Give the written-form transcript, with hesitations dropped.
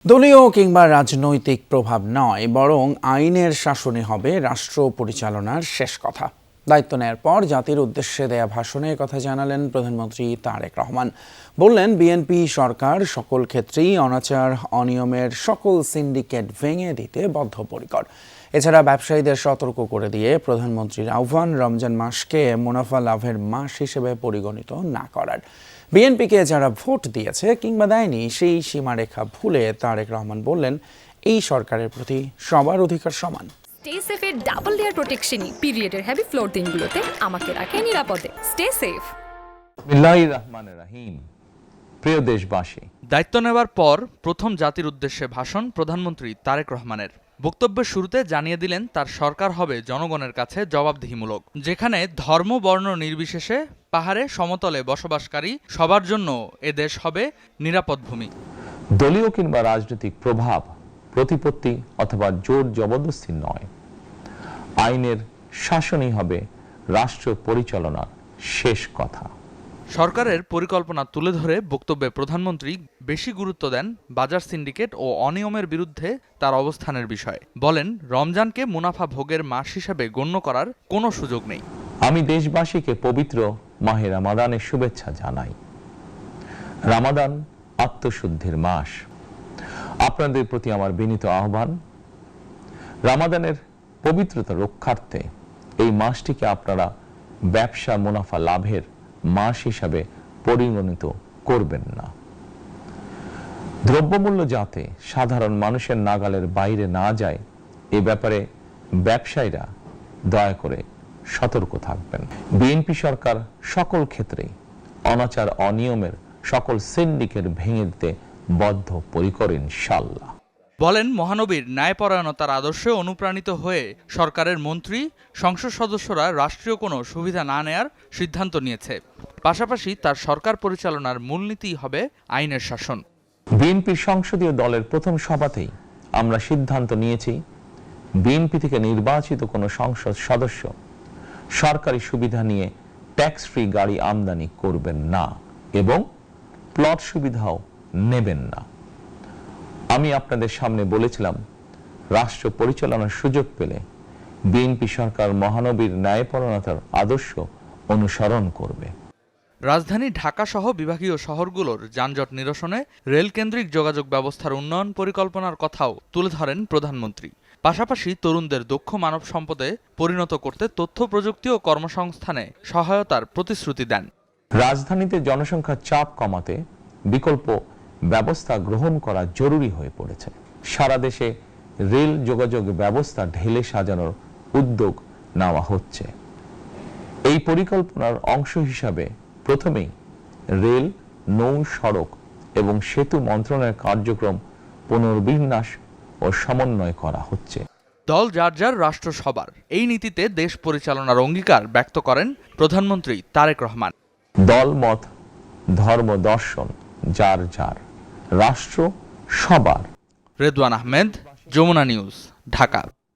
দলীয় কিংবা রাজনৈতিক প্রভাব নয়, বরং আইনের শাসনই হবে রাষ্ট্র পরিচালনার শেষ কথা। দায়িত্ব নেয়ার পর জাতির উদ্দেশ্যে দেয়া ভাষণে কথা জানালেন প্রধানমন্ত্রী তারেক রহমান। বললেন, বিএনপি সরকার সকল ক্ষেত্রেই অনাচার অনিয়মের সকল সিন্ডিকেট ভেঙে দিতে বদ্ধপরিকর। এছাড়া ব্যবসায়ীদের সতর্ক করে দিয়ে প্রধানমন্ত্রীর আহ্বান, রমজান মাসকে মুনাফা লাভের মাস হিসেবে পরিগণিত না করার। বিএনপিকে যারা ভোট দিয়েছে কিংবা দেয়নি, সেই সীমারেখা ভুলে তারেক রহমান বললেন, এই সরকারের প্রতি সবার অধিকার সমান। স্টে সেফের ডাবল লেয়ার প্রোটেকশনই পিরিয়ডের হেভি ফ্লোর দিনগুলোতে আমাকে রাখে নিরাপদে। Stay safe. বিসমিল্লাহির রহমানির রহিম। প্রিয় দেশবাসী, দায়িত্ব নেওয়ার পর প্রথম জাতির উদ্দেশ্যে ভাষণ প্রধানমন্ত্রী তারেক রহমানের। বক্তব্যের শুরুতে জানিয়ে দিলেন, তার সরকার হবে জনগণের কাছে জবাবদিহিমূলক, যেখানে ধর্ম বর্ণ নির্বিশেষে পাহাড়ে সমতলে বসবাসকারী সবার জন্য এ দেশ হবে নিরাপদ ভূমি। দলীয় কিংবা রাজনৈতিক প্রভাব, প্রতিপত্তি অথবা জোর জবরদস্তি নয়, আইনের শাসনই হবে রাষ্ট্র পরিচালনার শেষ কথা। সরকারের পরিকল্পনা তুলে ধরে বক্তব্যে প্রধানমন্ত্রী বেশি গুরুত্ব দেন বাজার সিন্ডিকেট ও অনিয়মের বিরুদ্ধে তার অবস্থানের বিষয়ে। বলেন, রমজানকে মুনাফা ভোগের মাস হিসেবে গণ্য করার কোনো সুযোগ নেই। আমি দেশবাসীকে পবিত্র মাহে রমাদানের শুভেচ্ছা জানাই। রমাদান আত্মশুদ্ধির মাস। আপনাদের প্রতি আমার বিনীত আহ্বান, রমাদানের পবিত্রতা রক্ষার্থে এই মাসটিকে আপনারা ব্যবসা মুনাফা লাভের মাস হিসাবে পরিগণিত করবেন না। দ্রব্যমূল্য যাতে সাধারণ মানুষের নাগালের বাইরে না যায়, এ ব্যাপারে ব্যবসায়ীরা দয়া করে সতর্ক থাকবেন। বিএনপি সরকার সকল ক্ষেত্রে অনাচার অনিয়মের সকল সিন্ডিকেট ভেঙে দিতে বদ্ধপরিকর ইনশাআল্লাহ। বলেন, মহানবীর ন্যায়পরায়ণতার আদর্শে অনুপ্রাণিত হয়ে সরকারের মন্ত্রী সংসদ সদস্যরা রাষ্ট্রীয় কোনো সুবিধা না নেয়ার সিদ্ধান্ত নিয়েছে। পাশাপাশি তার সরকার পরিচালনার মূলনীতি হবে আইনের শাসন। বিএনপির সংসদীয় দলের প্রথম সভাতেই আমরা সিদ্ধান্ত নিয়েছি, বিএনপি থেকে নির্বাচিত কোনো সংসদ সদস্য সরকারি সুবিধা নিয়ে ট্যাক্স ফ্রি গাড়ি আমদানি করবেন না এবং প্লট সুবিধাও নেবেন না। আমি আপনাদের সামনে বলেছিলাম, রাষ্ট্র পরিচালনার সুযোগ পেলে বিএনপি সরকার মহানবীর ন্যায়পরায়ণতার আদর্শ অনুসরণ করবে। রাজধানী ঢাকা সহ বিভাগীয় শহরগুলোর যানজট নিরসনে রেলকেন্দ্রিক যোগাযোগ ব্যবস্থার উন্নয়ন পরিকল্পনার কথাও তুলে ধরেন প্রধানমন্ত্রী। পাশাপাশি তরুণদের দক্ষ মানব সম্পদে পরিণত করতে তথ্য প্রযুক্তি ও কর্মসংস্থানে সহায়তার প্রতিশ্রুতি দেন। রাজধানীতে জনসংখ্যার চাপ কমাতে বিকল্প ব্যবস্থা গ্রহণ করা জরুরি হয়ে পড়েছে। সারা দেশে রেল যোগাযোগ ব্যবস্থা ঢেলে সাজানোর উদ্যোগ নেওয়া হচ্ছে। এই পরিকল্পনার অংশ হিসাবে প্রথমেই রেল, নৌ, সড়ক এবং সেতু মন্ত্রণালয়ের কার্যক্রম পুনর্বিন্যাস ও সমন্বয় করা হচ্ছে। দল যার যার, রাষ্ট্র সবার, এই নীতিতে দেশ পরিচালনার অঙ্গীকার ব্যক্ত করেন প্রধানমন্ত্রী তারেক রহমান। দল মত ধর্ম দর্শন যার যার, রাষ্ট্র সবার। রেদওয়ান আহমেদ, যমুনা নিউজ, ঢাকা।